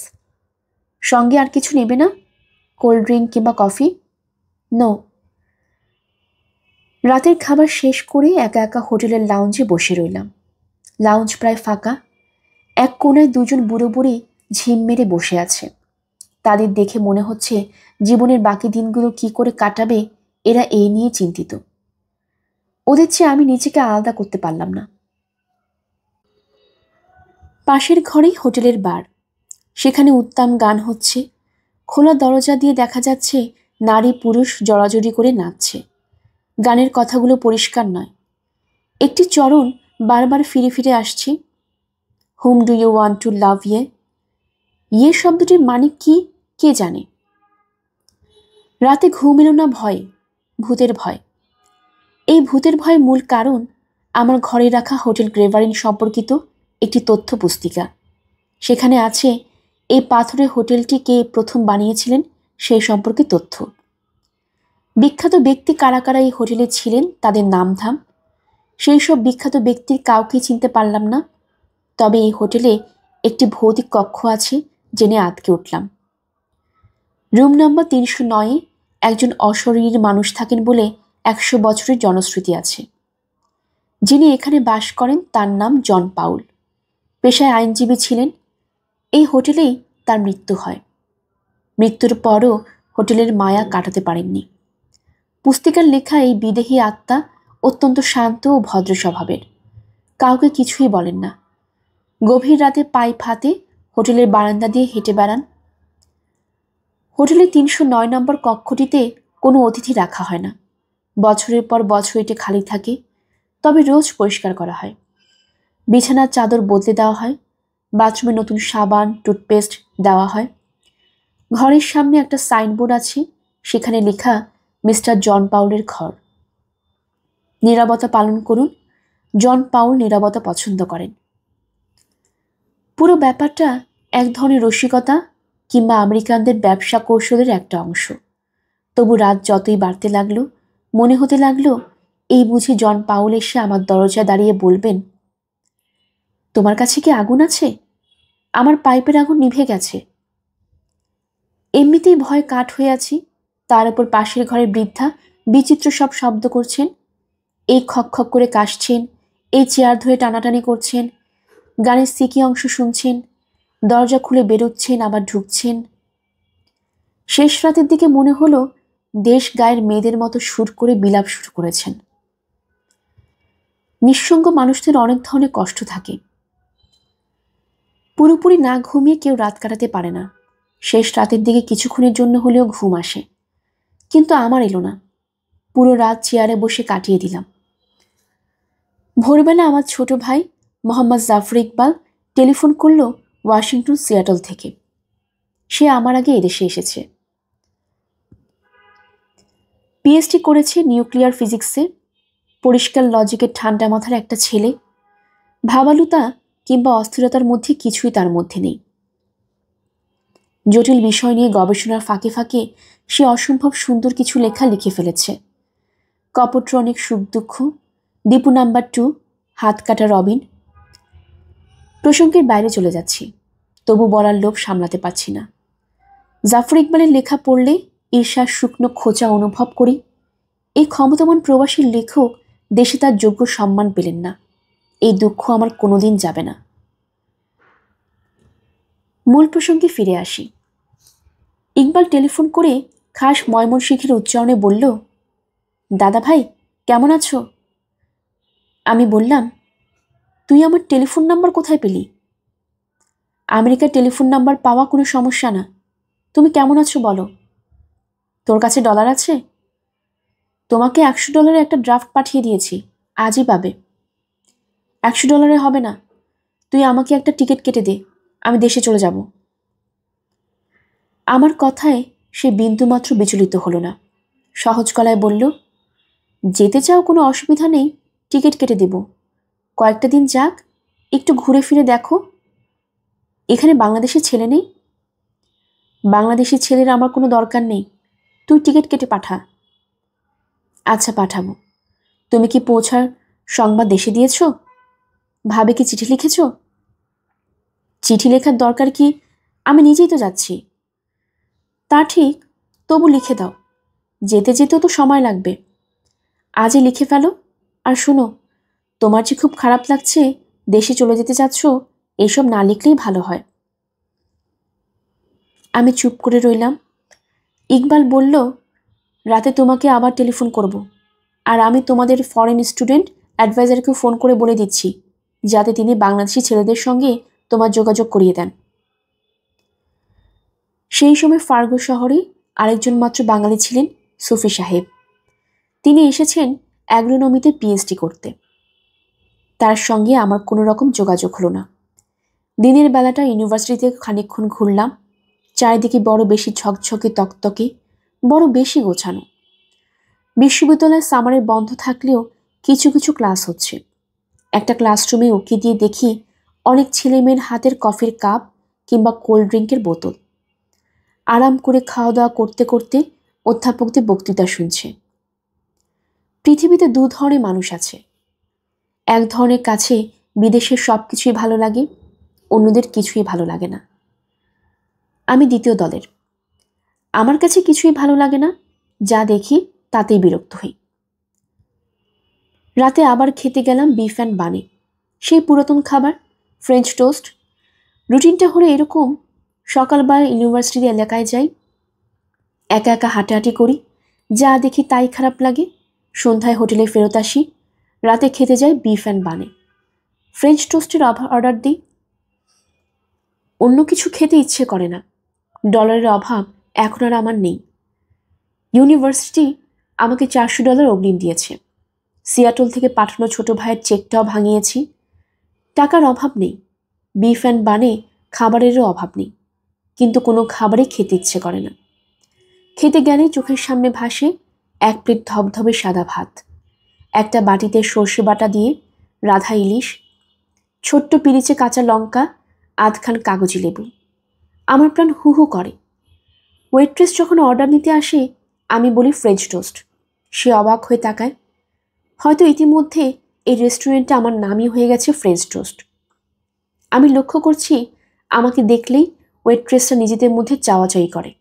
সঙ্গে আর কিছু নেবে না? কোল্ড ড্রিঙ্ক কিংবা কফি? নো। রাতের খাবার শেষ করে একা একা হোটেলের লাউঞ্জে বসে রইলাম। লাউঞ্জ প্রায় ফাঁকা। এক কোণায় দুজন বুড়ো বুড়ি ঝিম মেরে বসে আছে। তাদের দেখে মনে হচ্ছে জীবনের বাকি দিনগুলো কি করে কাটাবে এরা এই নিয়ে চিন্তিত। ওদের চেয়ে আমি নিজেকে আলাদা করতে পারলাম না। পাশের ঘরেই হোটেলের বার। সেখানে উত্তম গান হচ্ছে। খোলা দরজা দিয়ে দেখা যাচ্ছে নারী পুরুষ জড়াজড়ি করে নাচছে। গানের কথাগুলো পরিষ্কার নয়। একটি চরণ বারবার ফিরে ফিরে আসছে, whom do you want to লাভ ইয়ে। ইয়ে শব্দটির মানে কি কে জানে। রাতে ঘুম এলো না ভয়ে, ভূতের ভয়। এই ভূতের ভয়ের মূল কারণ আমার ঘরে রাখা হোটেল গ্রেভারিন সম্পর্কিত একটি তথ্য পুস্তিকা। সেখানে আছে এই পাথরের হোটেলটি কে প্রথম বানিয়েছিলেন সেই সম্পর্কে তথ্য। বিখ্যাত ব্যক্তি কারা কারা এই হোটেলে ছিলেন তাদের নামধাম। সেই সব বিখ্যাত ব্যক্তির কাউকে চিনতে পারলাম না। তবে এই হোটেলে একটি ভৌতিক কক্ষ আছে জেনে আটকে উঠলাম। রুম নম্বর 309-এ একজন অশরীরী মানুষ থাকেন বলে 100 বছরের জনশ্রুতি আছে। যিনি এখানে বাস করেন তার নাম জন পাউল। পেশায় আইনজীবী ছিলেন। এই হোটেলেই তার মৃত্যু হয়। মৃত্যুর পরও হোটেলের মায়া কাটাতে পারেননি। পুস্তিকার লেখা এই বিদেহী আত্মা অত্যন্ত শান্ত ও ভদ্র স্বভাবের। কাউকে কিছুই বলেন না। গভীর রাতে পাইপ হাতে হোটেলের বারান্দা দিয়ে হেঁটে বেড়ান। হোটেলের 309 নম্বর কক্ষটিতে কোনো অতিথি রাখা হয় না। বছরের পর বছর এটি খালি থাকে, তবে রোজ পরিষ্কার করা হয়। বিছানার চাদর বদলে দেওয়া হয়, বাথরুমে নতুন সাবান টুথপেস্ট দেওয়া হয়। ঘরের সামনে একটা সাইনবোর্ড আছে, সেখানে লেখা মিস্টার জন পাউলের ঘর। নীরবতা পালন করুন, জন পাউল নীরবতা পছন্দ করেন। পুরো ব্যাপারটা এক ধরনের রসিকতা কিংবা আমেরিকানদের ব্যবসা কৌশলের একটা অংশ। তবু রাত যতই বাড়তে লাগলো, মনে হতে লাগলো এই বুঝি জন পাউল এসে আমার দরজায় দাঁড়িয়ে বলবেন, তোমার কাছে কি আগুন আছে? আমার পাইপের আগুন নিভে গেছে। এমনিতেই ভয় কাঠ হয়ে আছি, তার উপর পাশের ঘরের বৃদ্ধা বিচিত্র সব শব্দ করছেন। এই খক খক করে কাশছেন, এই চেয়ার ধরে টানাটানি করছেন, গানের সিকি অংশ শুনছেন, দরজা খুলে বেরোচ্ছেন আবার ঢুকছেন। শেষ রাতের দিকে মনে হলো দেশ গায়ের মেয়েদের মতো সুর করে বিলাপ শুরু করেছেন। নিঃসঙ্গ মানুষদের অনেক ধরনের কষ্ট থাকে। পুরোপুরি না ঘুমিয়ে কেউ রাত কাটাতে পারে না। শেষ রাতের দিকে কিছুক্ষণের জন্য হলেও ঘুম আসে, কিন্তু আমার এলো না। পুরো রাত চেয়ারে বসে কাটিয়ে দিলাম। ভোরবেলা আমার ছোট ভাই মোহাম্মদ জাফর ইকবাল টেলিফোন করলো ওয়াশিংটন সিয়াটল থেকে। সে আমার আগে এদেশে এসেছে। পিএইচডি করেছে নিউক্লিয়ার ফিজিক্সে। পরিষ্কার লজিকের ঠান্ডা মাথার একটা ছেলে। ভাবালুতা কিংবা অস্থিরতার মধ্যে কিছুই তার মধ্যে নেই। জটিল বিষয় নিয়ে গবেষণার ফাঁকে ফাঁকে সে অসম্ভব সুন্দর কিছু লেখা লিখে ফেলেছে। কপট্র অনেক সুখ দুঃখ, দীপু নাম্বার 2, হাত কাটা রবিন। প্রসঙ্গের বাইরে চলে যাচ্ছি, তবু বলার লোভ সামলাতে পারছি না। জাফর ইকবালের লেখা পড়লে ঈর্ষার শুকনো খোঁচা অনুভব করি। এই ক্ষমতাবান প্রবাসী লেখক দেশে তার যোগ্য সম্মান পেলেন না। এই দুঃখ আমার কোনোদিন যাবে না। মূল প্রসঙ্গে ফিরে আসি। ইকবাল টেলিফোন করে খাস ময়মনসিংহের উচ্চারণে বলল, দাদা ভাই কেমন আছো? আমি বললাম, তুই আমার টেলিফোন নাম্বার কোথায় পেলি? আমেরিকার টেলিফোন নাম্বার পাওয়া কোনো সমস্যা না। তুমি কেমন আছো বলো। তোর কাছে ডলার আছে? তোমাকে $100 একটা ড্রাফট পাঠিয়ে দিয়েছি, আজই পাবে। $100 হবে না, তুই আমাকে একটা টিকিট কেটে দে, আমি দেশে চলে যাব। আমার কথায় সে বিন্দুমাত্র বিচলিত হলো না। সহজ গলায় বলল, যেতে চাও কোনো অসুবিধা নেই, টিকিট কেটে দেব। কয়েকটা দিন যাক, একটু ঘুরে ফিরে দেখো। এখানে বাংলাদেশের ছেলে নেই? বাংলাদেশি ছেলের আমার কোনো দরকার নেই, তুই টিকিট কেটে পাঠা। আচ্ছা পাঠাবো। তুমি কি পৌঁছার সংবাদ দেশে দিয়েছ? ভাবে কি চিঠি লিখেছ? চিঠি লেখার দরকার কি, আমি নিজেই তো যাচ্ছি। তা ঠিক, তবু লিখে দাও, যেতে যেতেও তো সময় লাগবে। আজই লিখে ফেলো। আর শোনো, তোমার যে খুব খারাপ লাগছে, দেশে চলে যেতে চাচ্ছ, এইসব না লিখলেই ভালো হয়। আমি চুপ করে রইলাম। ইকবাল বলল, রাতে তোমাকে আবার টেলিফোন করব, আর আমি তোমাদের ফরেন স্টুডেন্ট অ্যাডভাইজারকে ফোন করে বলে দিচ্ছি যাতে তিনি বাংলাদেশি ছেলেদের সঙ্গে তোমার যোগাযোগ করিয়ে দেন। সেই সময় ফার্গো শহরে আরেকজন মাত্র বাঙালি ছিলেন, সুফি সাহেব। তিনি এসেছেন অ্যাগ্রোনমিতে পিএইচডি করতে। তার সঙ্গে আমার কোনো রকম যোগাযোগ হলো না। দিনের বেলাটা ইউনিভার্সিটিতে খানিকক্ষণ ঘুরলাম। চারিদিকে বড় বেশি ঝকঝকে তকতকে, বড় বেশি গোছানো। বিশ্ববিদ্যালয়ের সামারে বন্ধ থাকলেও কিছু কিছু ক্লাস হচ্ছে। একটা ক্লাসরুমে উকি দিয়ে দেখি অনেক ছেলেমেয়ের হাতের কফির কাপ কিংবা কোল্ড ড্রিঙ্কের বোতল। আরাম করে খাওয়া দাওয়া করতে করতে অধ্যাপকদের বক্তৃতা শুনছে। পৃথিবীতে দু ধরনের মানুষ আছে। এক ধরনের কাছে বিদেশের সব কিছুই ভালো লাগে, অন্যদের কিছুই ভালো লাগে না। আমি দ্বিতীয় দলের। আমার কাছে কিছুই ভালো লাগে না, যা দেখি তাতেই বিরক্ত হই। রাতে আবার খেতে গেলাম বিফ অ্যান্ড বানে, সেই পুরাতন খাবার, ফ্রেঞ্চ টোস্ট। রুটিনটা হলো এরকম, সকালবেলা ইউনিভার্সিটি এলাকায় যাই, একা একা হাঁটাহাঁটি করি, যা দেখি তাই খারাপ লাগে। সন্ধ্যায় হোটেলে ফেরত আসি, রাতে খেতে যাই বিফ অ্যান্ড বানে। ফ্রেঞ্চ টোস্টের অর্ডার দিই, অন্য কিছু খেতে ইচ্ছে করে না। ডলারের অভাব এখন আর আমার নেই। ইউনিভার্সিটি আমাকে $400 অগ্রিম দিয়েছে। সিয়াটল থেকে পাঠানো ছোট ভাইয়ের চেকটাও ভাঙিয়েছি। টাকার অভাব নেই, বিফ অ্যান্ড বানে খাবারেরও অভাব নেই, কিন্তু কোনো খাবারই খেতে ইচ্ছে করে না। খেতে গেলে চোখের সামনে ভাসে এক প্লেট ধবধবে সাদা ভাত, একটা বাটিতে সর্ষে বাটা দিয়ে রাধা ইলিশ, ছোট্ট পিরিচে কাঁচা লঙ্কা, আধখান কাগজি লেবু। আমার প্রাণ হু হু করে। ওয়েট্রেস যখন অর্ডার নিতে আসে আমি বলি ফ্রেঞ্চ টোস্ট। সে অবাক হয়ে তাকায়। হয়তো ইতিমধ্যে এই রেস্টুরেন্টে আমার নামই হয়ে গেছে ফ্রেঞ্চ টোস্ট। আমি লক্ষ্য করছি আমাকে দেখলেই ওয়েট্রেসরা নিজেদের মধ্যে চাওয়াচাই করে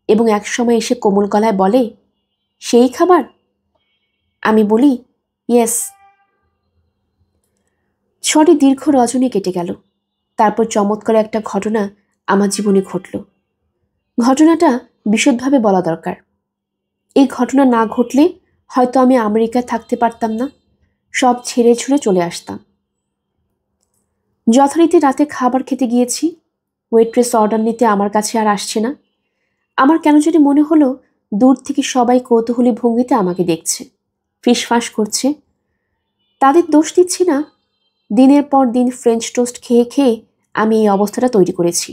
এবং একসময় এসে কোমল গলায় বলে, সেই খাবার? আমি বলি, ইয়েস। 6টি দীর্ঘ রজনী কেটে গেল। তারপর চমৎকার একটা ঘটনা আমার জীবনে ঘটল। ঘটনাটা বিশদভাবে বলা দরকার। এই ঘটনা না ঘটলে হয়তো আমি আমেরিকায় থাকতে পারতাম না, সব ছেড়ে ছুড়ে চলে আসতাম। যথারীতি রাতে খাবার খেতে গিয়েছি। ওয়েট্রেস অর্ডার নিতে আমার কাছে আর আসছে না। আমার কেন জানি মনে হলো দূর থেকে সবাই কৌতূহলী ভঙ্গিতে আমাকে দেখছে, ফিসফাস করছে। তাদের দোষ দিচ্ছি না। দিনের পর দিন ফ্রেঞ্চ টোস্ট খেয়ে খেয়ে আমি এই অবস্থাটা তৈরি করেছি।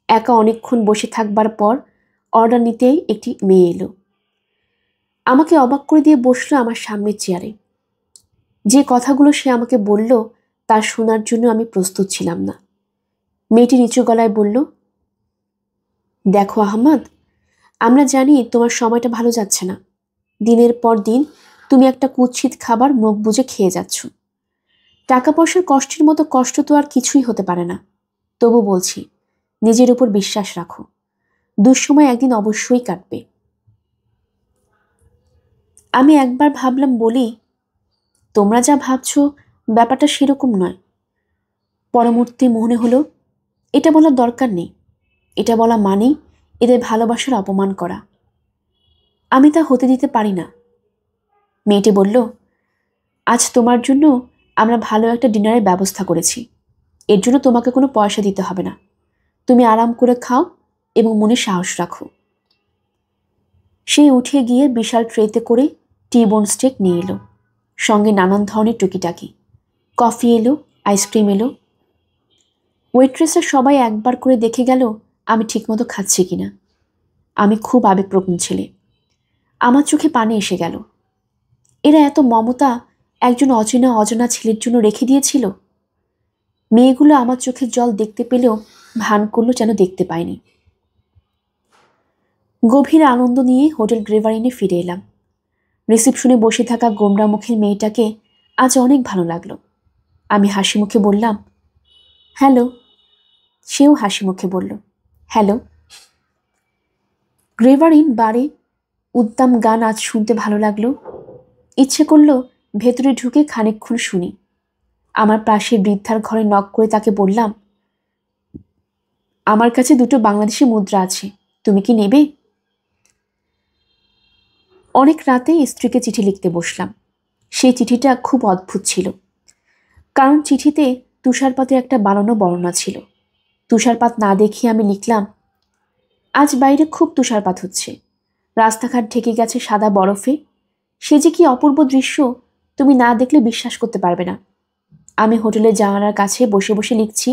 একা অনেকক্ষণ বসে থাকবার পর অর্ডার নিতেই একটি মেয়ে এলো। আমাকে অবাক করে দিয়ে বসলো আমার সামনের চেয়ারে। যে কথাগুলো সে আমাকে বলল তা শোনার জন্য আমি প্রস্তুত ছিলাম না। মেয়েটি নিচু গলায় বলল, দেখো আহমদ, আমরা জানি তোমার সময়টা ভালো যাচ্ছে না। দিনের পর দিন তুমি একটা কুৎসিত খাবার মুখ বুজে খেয়ে যাচ্ছ। টাকা পয়সার কষ্টের মতো কষ্ট তো আর কিছুই হতে পারে না। তবু বলছি, নিজের উপর বিশ্বাস রাখো। দুঃসময় একদিন অবশ্যই কাটবে। আমি একবার ভাবলাম বলি, তোমরা যা ভাবছ ব্যাপারটা সেরকম নয়। পরমূর্তি মনে হলো এটা বলার দরকার নেই। এটা বলা মানেই এদের ভালোবাসার অপমান করা। আমি তা হতে দিতে পারি না। মেয়েটি বলল, আজ তোমার জন্য আমরা ভালো একটা ডিনারের ব্যবস্থা করেছি। এর জন্য তোমাকে কোনো পয়সা দিতে হবে না। তুমি আরাম করে খাও এবং মনে সাহস রাখো। সে উঠে গিয়ে বিশাল ট্রেতে করে টি-বোন স্টেক নিয়ে এলো, সঙ্গে নানান ধরনের টুকিটাকি। কফি এলো, আইসক্রিম এলো। ওয়েট্রেসরা সবাই একবার করে দেখে গেল আমি ঠিকমতো খাচ্ছি কিনা। আমি খুব আবেগপ্রবণ ছেলে। আমার চোখে পানি এসে গেল। এরা এত মমতা একজন অজানা ছেলের জন্য রেখে দিয়েছিল। মেয়েগুলো আমার চোখের জল দেখতে পেলেও ভান করলো যেন দেখতে পায়নি। গভীর আনন্দ নিয়ে হোটেল গ্রেভারিনে ফিরে এলাম। রিসিপশনে বসে থাকা গোমরা মুখের মেয়েটাকে আজ অনেক ভালো লাগলো। আমি হাসি মুখে বললাম, হ্যালো। সেও হাসি মুখে বলল, হ্যালো। গ্রেভারিন বারে উদ্দাম গান আজ শুনতে ভালো লাগলো। ইচ্ছে করলো ভেতরে ঢুকে খানিকক্ষণ শুনি। আমার পাশের বৃদ্ধার ঘরে নক করে তাকে বললাম, আমার কাছে 2টো বাংলাদেশি মুদ্রা আছে, তুমি কি নেবে? অনেক রাতে স্ত্রীকে চিঠি লিখতে বসলাম। সেই চিঠিটা খুব অদ্ভুত ছিল, কারণ চিঠিতে তুষারপাতের একটা বানানো বর্ণনা ছিল। তুষারপাত না দেখিয়ে আমি লিখলাম, আজ বাইরে খুব তুষারপাত হচ্ছে। রাস্তাঘাট ঢেকে গেছে সাদা বরফে। সে যে কি অপূর্ব দৃশ্য, তুমি না দেখলে বিশ্বাস করতে পারবে না। আমি হোটেলের জানালার কাছে বসে বসে লিখছি।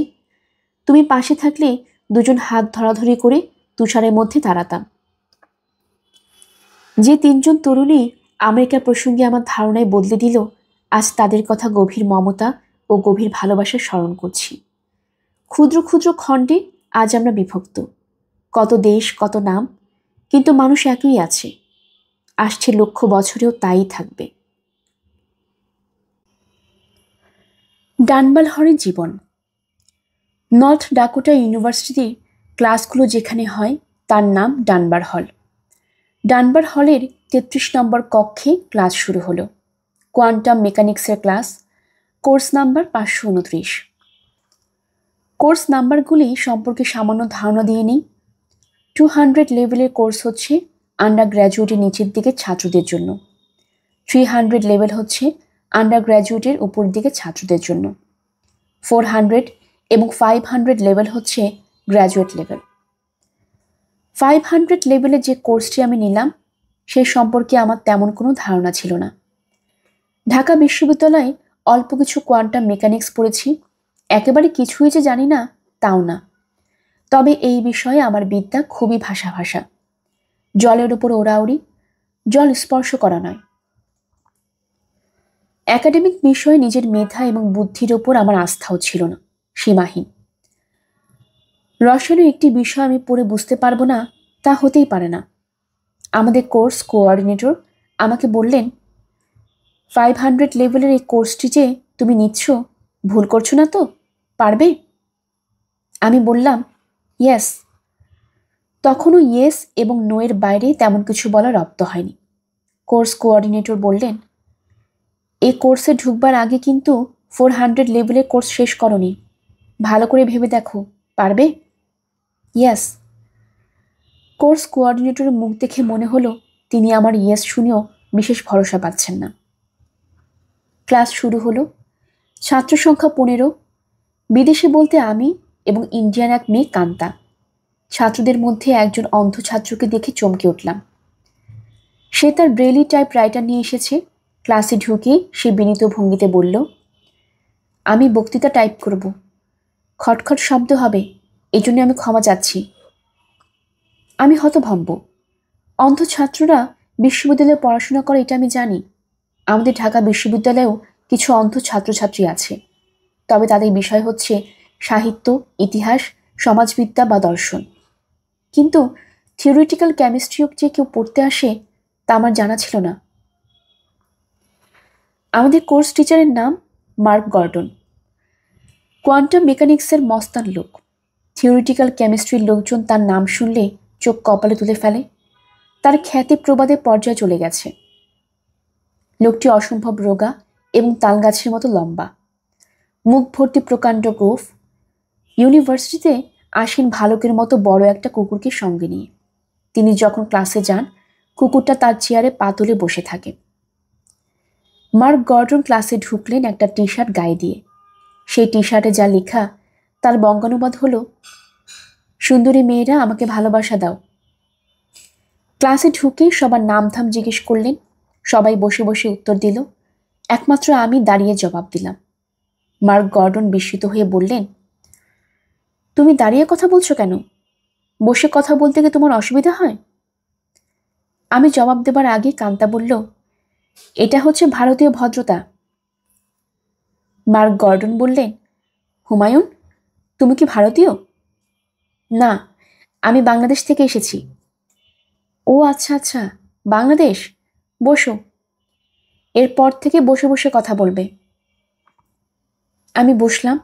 তুমি পাশে থাকলে দুজন হাত ধরাধরি করে তুষারের মধ্যে তাড়াতাম। যে 3জন তরুণী আমেরিকা প্রসঙ্গে আমার ধারণায় বদলে দিল, আজ তাদের কথা গভীর মমতা ও গভীর ভালোবাসার স্মরণ করছি। ক্ষুদ্র ক্ষুদ্র খণ্ডে আজ আমরা বিভক্ত, কত দেশ, কত নাম, কিন্তু মানুষ একই আছে। আসছে লক্ষ বছরেও তাই থাকবে। ডানবাল হলের জীবন। নর্থ ডাকোটা ইউনিভার্সিটির ক্লাসগুলো যেখানে হয় তার নাম ডানবার হল। ডানবার হলের 33 নম্বর কক্ষে ক্লাস শুরু হলো। কোয়ান্টাম মেকানিক্সের ক্লাস, কোর্স নাম্বার 529। কোর্স নাম্বারগুলি সম্পর্কে সামান্য ধারণা দিয়ে নিই। 200 লেভেলের কোর্স হচ্ছে আন্ডার গ্র্যাজুয়েটের নিচের দিকে ছাত্রদের জন্য। 300 লেভেল হচ্ছে আন্ডার গ্র্যাজুয়েটের উপর দিকে ছাত্রদের জন্য। 400 এবং 500 লেভেল হচ্ছে গ্র্যাজুয়েট লেভেল। 500 লেভেলে যে কোর্সটি আমি নিলাম সেই সম্পর্কে আমার তেমন কোনো ধারণা ছিল না। ঢাকা বিশ্ববিদ্যালয়ে অল্প কিছু কোয়ান্টাম মেকানিক্স পড়েছি, একেবারে কিছুই যে জানি না তাও না। তবে এই বিষয়ে আমার বিদ্যা খুবই ভাষা ভাষা। জলের ওপর ওড়াউড়ি, জল স্পর্শ করা নয়। একাডেমিক বিষয়ে নিজের মেধা এবং বুদ্ধির ওপর আমার আস্থাও ছিল না, সীমাহীন। রসায়নের একটি বিষয় আমি পড়ে বুঝতে পারবো না তা হতেই পারে না। আমাদের কোর্স কোঅর্ডিনেটর আমাকে বললেন, 500 লেভেলের এই কোর্সটি যে তুমি নিচ্ছ, ভুল করছো না তো? পারবে? আমি বললাম, ইয়েস। তখনও ইয়েস এবং নো এর বাইরে তেমন কিছু বলা রপ্ত হয়নি। কোর্স কোঅর্ডিনেটর বললেন, এই কোর্সে ঢুকবার আগে কিন্তু 400 লেভেলের কোর্স শেষ করনি। ভালো করে ভেবে দেখো, পারবে? ইয়েস। কোর্স কোঅর্ডিনেটরের মুখ দেখে মনে হলো তিনি আমার ইয়েস শুনেও বিশেষ ভরসা পাচ্ছেন না। ক্লাস শুরু হলো। ছাত্র সংখ্যা 15। বিদেশে বলতে আমি এবং ইন্ডিয়ান এক মেয়ে কান্তা। ছাত্রদের মধ্যে একজন অন্ধ ছাত্রকে দেখে চমকে উঠলাম। সে তার ব্রেইলি টাইপ রাইটার নিয়ে এসেছে। ক্লাসে ঢুকে সে বিনীত ভঙ্গিতে বলল, আমি বক্তৃতা টাইপ করব, খটখট শব্দ হবে, এই জন্য আমি ক্ষমা চাচ্ছি। আমি হতভম্ব। অন্ধ ছাত্ররা বিশ্ববিদ্যালয়ে পড়াশোনা করে এটা আমি জানি। আমাদের ঢাকা বিশ্ববিদ্যালয়েও কিছু অন্ধ ছাত্রছাত্রী আছে, তবে তাদের বিষয় হচ্ছে সাহিত্য, ইতিহাস, সমাজবিদ্যা বা দর্শন। কিন্তু থিওরিটিক্যাল কেমিস্ট্রিও যে কেউ পড়তে আসে তা আমার জানা ছিল না। আমাদের কোর্স টিচারের নাম মার্ক গর্ডন। কোয়ান্টাম মেকানিক্সের মস্তান লোক। থিওরিটিক্যাল কেমিস্ট্রির লোকজন তার নাম শুনলে চোখ কপালে তুলে ফেলে। তার খ্যাতি প্রবাদে পর্যায়ে চলে গেছে। লোকটি অসম্ভব রোগা এবং তালগাছের মতো লম্বা, মুখ ভর্তি প্রকাণ্ড গোঁফ। ইউনিভার্সিটিতে আসেন ভালুকের মতো বড় একটা কুকুরকে সঙ্গে নিয়ে। তিনি যখন ক্লাসে যান, কুকুরটা তার চেয়ারে পা তুলে বসে থাকে। মার্ক গর্ডন ক্লাসে ঢুকলেন একটা টি শার্ট গায়ে দিয়ে। সেই টি শার্টে যা লেখা তার বঙ্গানুবাদ হলো, সুন্দরী মেয়েরা আমাকে ভালোবাসা দাও। ক্লাসে ঢুকে সবার নাম ধাম জিজ্ঞেস করলেন। সবাই বসে বসে উত্তর দিল, একমাত্র আমি দাঁড়িয়ে জবাব দিলাম। মার্ক গর্ডন বিস্মিত হয়ে বললেন, তুমি দাঁড়িয়ে কথা বলছো কেন? বসে কথা বলতে গিয়ে তোমার অসুবিধা হয়? আমি জবাব দেবার আগে কান্তা বলল, এটা হচ্ছে ভারতীয় ভদ্রতা। মার্ক গর্ডন বললেন, হুমায়ুন, তুমি কি ভারতীয়? না, আমি বাংলাদেশ থেকে এসেছি। ও আচ্ছা আচ্ছা, বাংলাদেশ, বসো। এরপর থেকে বসে বসে কথা বলবে। আমি বসলাম।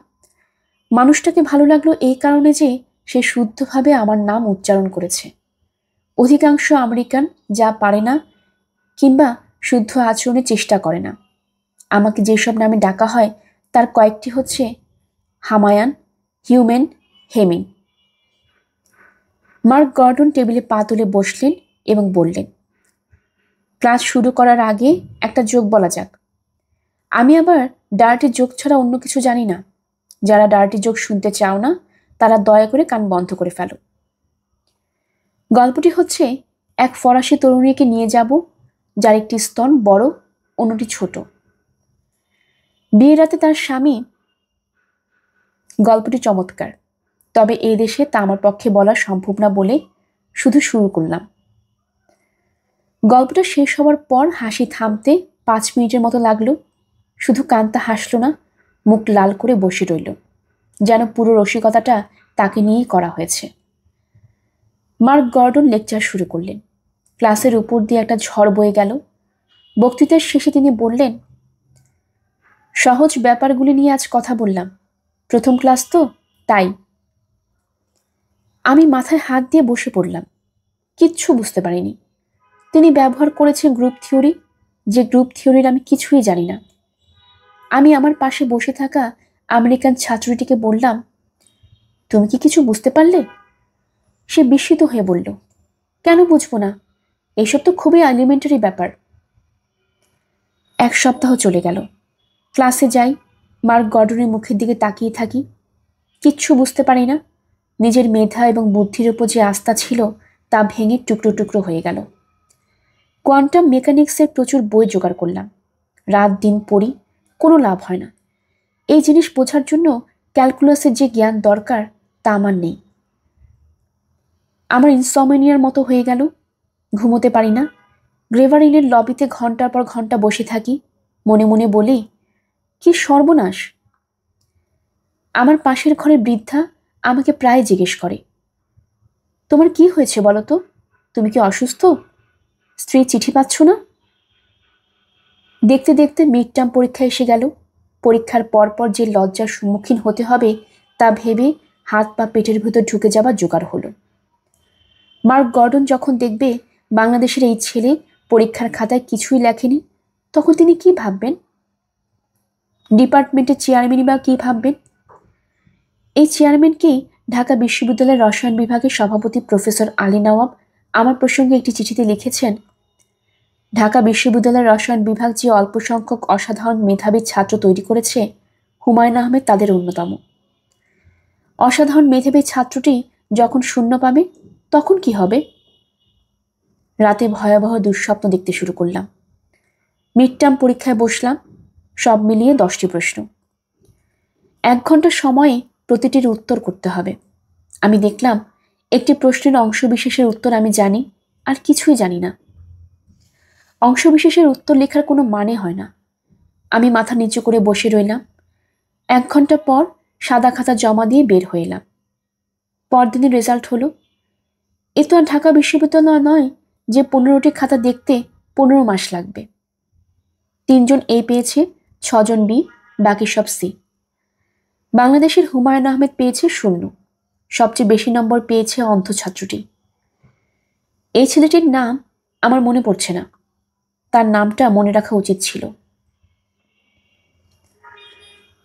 মানুষটাকে ভালো লাগলো এই কারণে যে সে শুদ্ধভাবে আমার নাম উচ্চারণ করেছে। অধিকাংশ আমেরিকান যা পারে না কিংবা শুদ্ধ আচরণের চেষ্টা করে না। আমাকে যেসব নামে ডাকা হয় তার কয়েকটি হচ্ছে হামায়ান, হিউম্যান, হেমিং। মার্ক গর্ডন টেবিলে পা তুলে বসলেন এবং বললেন, ক্লাস শুরু করার আগে একটা জোক বলা যাক। আমি আবার ডার্টি জোক ছাড়া অন্য কিছু জানি না। যারা ডার্টি জোক শুনতে চাও না তারা দয়া করে কান বন্ধ করে ফেলো। গল্পটি হচ্ছে, এক ফরাসি তরুণীকে নিয়ে যাব যার একটি স্তন বড়, অন্যটি ছোট। বিয়ের রাতে তার স্বামী। গল্পটি চমৎকার, তবে এই দেশে তা আমার পক্ষে বলা সম্ভব না বলে শুধু শুরু করলাম। গল্পটা শেষ হওয়ার পর হাসি থামতে 5 মিনিটের মতো লাগলো। শুধু কান্তা হাসলো না, মুখ লাল করে বসে রইল, যেন পুরো রসিকতাটা তাকে নিয়েই করা হয়েছে। মার্ক গর্ডন লেকচার শুরু করলেন। ক্লাসের উপর দিয়ে একটা ঝড় বয়ে গেল। বক্তৃতার শেষে তিনি বললেন, সহজ ব্যাপারগুলি নিয়ে আজ কথা বললাম, প্রথম ক্লাস তো তাই। আমি মাথায় হাত দিয়ে বসে পড়লাম। কিচ্ছু বুঝতে পারিনি। তিনি ব্যবহার করেছেন গ্রুপ থিওরি, যে গ্রুপ থিওরির আমি কিছুই জানি না। আমি আমার পাশে বসে থাকা আমেরিকান ছাত্রীটিকে বললাম, তুমি কি কিছু বুঝতে পারলে? সে বিস্মিত হয়ে বলল, কেন বুঝবো না, এসব তো খুবই এলিমেন্টারি ব্যাপার। 1 সপ্তাহ চলে গেল। ক্লাসে যাই, মার্ক গর্ডনের মুখের দিকে তাকিয়ে থাকি। কিচ্ছু বুঝতে পারি না। নিজের মেধা এবং বুদ্ধির উপর যে আস্থা ছিল তা ভেঙে টুকরো টুকরো হয়ে গেল। কোয়ান্টাম মেকানিক্সের প্রচুর বই জোগাড় করলাম, রাত দিন পড়ি, কোনো লাভ হয় না। এই জিনিস বোঝার জন্য ক্যালকুলাসের যে জ্ঞান দরকার তা আমার নেই। আমার ইনসমনিয়ার মতো হয়ে গেল, ঘুমোতে পারি না। গ্রেভারিনের লবিতে ঘন্টার পর ঘন্টা বসে থাকি, মনে মনে বলি, কি সর্বনাশ। আমার পাশের ঘরে বৃদ্ধা আমাকে প্রায় জিজ্ঞেস করে, তোমার কি হয়েছে বলো তো? তুমি কি অসুস্থ? স্ত্রী চিঠি পাচ্ছ না? দেখতে দেখতে মিড টার্ম পরীক্ষা এসে গেল। পরীক্ষার পরপর যে লজ্জার সম্মুখীন হতে হবে তা ভেবে হাত পা পেটের ভেতর ঢুকে যাওয়া জোগাড় হলো। মার্ক গর্ডন যখন দেখবে বাংলাদেশের এই ছেলে পরীক্ষার খাতায় কিছুই লেখেনি, তখন তিনি কি ভাববেন? ডিপার্টমেন্টের চেয়ারম্যানই বা কি ভাববেন? এই চেয়ারম্যানকেই ঢাকা বিশ্ববিদ্যালয়ের রসায়ন বিভাগের সভাপতি প্রফেসর আলী নওয়াব আমার প্রসঙ্গে একটি চিঠিতে লিখেছেন, ঢাকা বিশ্ববিদ্যালয়ের রসায়ন বিভাগ যে অল্প সংখ্যক অসাধারণ মেধাবী ছাত্র তৈরি করেছে, হুমায়ুন আহমেদ তাদের অন্যতম। অসাধারণ মেধাবী ছাত্রটি যখন শূন্য পাবে তখন কি হবে? রাতে ভয়াবহ দুঃস্বপ্ন দেখতে শুরু করলাম। মিড টার্ম পরীক্ষায় বসলাম, সব মিলিয়ে 10টি প্রশ্ন। 1 ঘন্টা সময়ে প্রতিটির উত্তর করতে হবে। আমি দেখলাম একটি প্রশ্নের অংশবিশেষের উত্তর আমি জানি, আর কিছুই জানি না। অংশবিশেষের উত্তর লেখার কোনো মানে হয় না। আমি মাথা নিচু করে বসে রইলাম। 1 ঘন্টা পর সাদা খাতা জমা দিয়ে বের হয়ে এলাম। পরদিনের রেজাল্ট হলো। এ তো আর ঢাকা বিশ্ববিদ্যালয় নয় যে 15টি খাতা দেখতে 15 মাস লাগবে। 3 জন এ পেয়েছে, 6 জন বি, বাকি সব সি। বাংলাদেশের হুমায়ুন আহমেদ পেয়েছে 0। সবচেয়ে বেশি নম্বর পেয়েছে অন্ধ ছাত্রটি। এই ছেলেটির নাম আমার মনে পড়ছে না, তার নামটা মনে রাখা উচিত ছিল।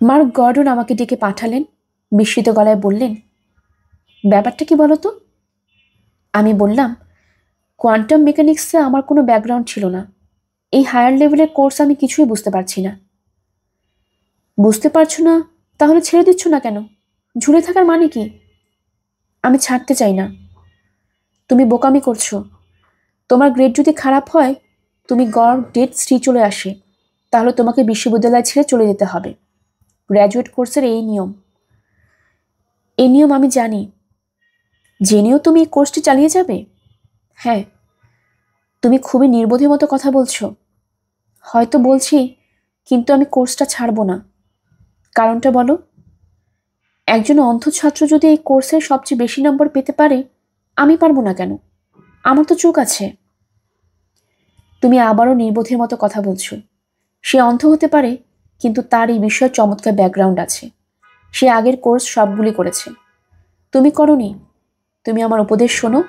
মার্ক গর্ডন আমাকে ডেকে পাঠালেন, বিস্মিত গলায় বললেন, ব্যাপারটা কি বলো তো? আমি বললাম, কোয়ান্টাম মেকানিক্সে আমার কোনো ব্যাকগ্রাউন্ড ছিল না। এই হায়ার লেভেলের কোর্স আমি কিছুই বুঝতে পারছি না। বুঝতে পারছো না? তাহলে ছেড়ে দিচ্ছ না কেন? ঝুলে থাকার মানে কি? আমি ছাড়তে চাই না। তুমি বোকামি করছো। তোমার গ্রেড যদি খারাপ হয়, তুমি গড় ডেট শ্রী চলে আসে, তাহলে তোমাকে বিশ্ববিদ্যালয় ছেড়ে চলে যেতে হবে। গ্র্যাজুয়েট কোর্সের এই নিয়ম। এই নিয়ম আমি জানি। জেনেও তুমি এই কোর্সটি চালিয়ে যাবে? হ্যাঁ। তুমি খুবই নির্বোধের মতো কথা বলছো। হয়তো বলছি, কিন্তু আমি কোর্সটা ছাড়বো না। কারণটা বলো। একজন অন্ধ ছাত্র যদি এই কোর্সের সবচেয়ে বেশি নম্বর পেতে পারে, আমি পারবো না কেন? আমার তো চোখ আছে। তুমি আবারও নির্বোধের মতো কথা বলছো। সে অন্ধ হতে পারে, কিন্তু তার এই বিষয়ে চমৎকার ব্যাকগ্রাউন্ড আছে। সে আগের কোর্স সবগুলি করেছে। তুমি করনি। তুমি আমার উপদেশ শোনো,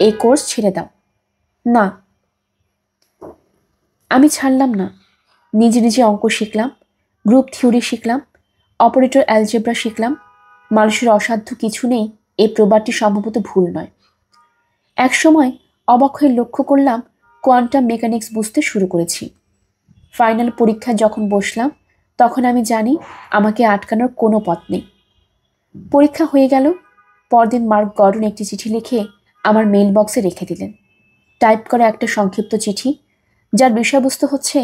এই কোর্স ছেড়ে দাও। না। আমি ছাড়লাম না। নিজে নিজে অঙ্ক শিখলাম, গ্রুপ থিওরি শিখলাম, অপারেটর অ্যালজেব্রা শিখলাম। মানুষের অসাধ্য কিছু নেই, এই প্রবাদটি সম্ভবত ভুল নয়। এক সময় অবাক হয়ে লক্ষ্য করলাম কোয়ান্টাম মেকানিক্স বুঝতে শুরু করেছি। ফাইনাল পরীক্ষায় যখন বসলাম, তখন আমি জানি আমাকে আটকানোর কোনো পথ নেই। পরীক্ষা হয়ে গেল। পরদিন মার্ক গর্ডন একটি চিঠি লিখে আমার মেইল বক্সে রেখে দিলেন। টাইপ করা একটা সংক্ষিপ্ত চিঠি, যার বিষয়বস্তু হচ্ছে,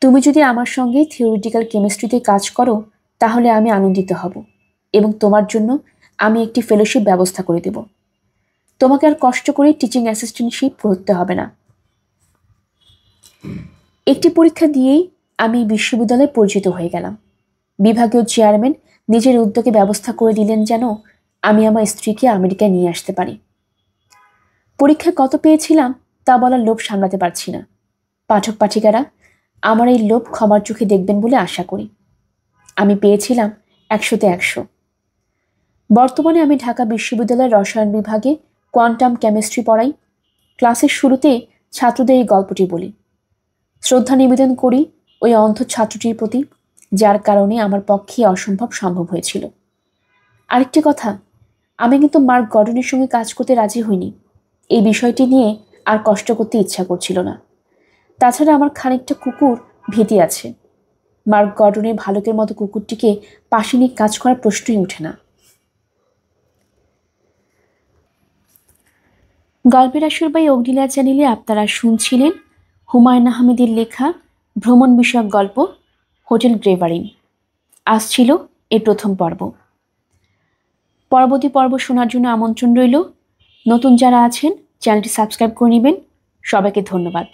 তুমি যদি আমার সঙ্গে থিওরিটিক্যাল কেমিস্ট্রিতে কাজ করো তাহলে আমি আনন্দিত হব, এবং তোমার জন্য আমি একটি ফেলোশিপ ব্যবস্থা করে দেব। তোমাকে আর কষ্ট করে টিচিং অ্যাসিস্ট্যান্টশিপ করতে হবে না। একটি পরীক্ষা দিয়েই আমি বিশ্ববিদ্যালয়ে পরিচিত হয়ে গেলাম। বিভাগীয় চেয়ারম্যান নিজের উদ্যোগে ব্যবস্থা করে দিলেন যেন আমি আমার স্ত্রীকে আমেরিকায় নিয়ে আসতে পারি। পরীক্ষায় কত পেয়েছিলাম তা বলার লোভ সামলাতে পারছি না। পাঠক পাঠিকারা আমার এই লোভ ক্ষমার চোখে দেখবেন বলে আশা করি। আমি পেয়েছিলাম 100-তে 100। বর্তমানে আমি ঢাকা বিশ্ববিদ্যালয়ের রসায়ন বিভাগে কোয়ান্টাম কেমিস্ট্রি পড়াই। ক্লাসের শুরুতে ছাত্রদের এই গল্পটি বলি। শ্রদ্ধা নিবেদন করি ওই অন্ধ ছাত্রটির প্রতি, যার কারণে আমার পক্ষে অসম্ভব সম্ভব হয়েছিল। আরেকটি কথা, আমি কিন্তু মার্ক গর্ডনের সঙ্গে কাজ করতে রাজি হইনি। এই বিষয়টি নিয়ে আর কষ্ট করতে ইচ্ছা করছিল না। তাছাড়া আমার খানিকটা কুকুর ভীতি আছে। মার্ক গর্ডনের ভালুকের মতো কুকুরটিকে পাশে নিয়ে কাজ করার প্রশ্নই ওঠে না। গল্পের আসর বাই অগ্নিলা চ্যানেলে আপনারা শুনছিলেন হুমায়ুন আহমেদের লেখা ভ্রমণ বিষয়ক গল্প হোটেল গ্রেভারিন। আজ ছিল এর প্রথম পর্ব। পরবর্তী পর্ব শোনার জন্য আমন্ত্রণ রইল। নতুন যারা আছেন চ্যানেলটি সাবস্ক্রাইব করে নেবেন। সবাইকে ধন্যবাদ।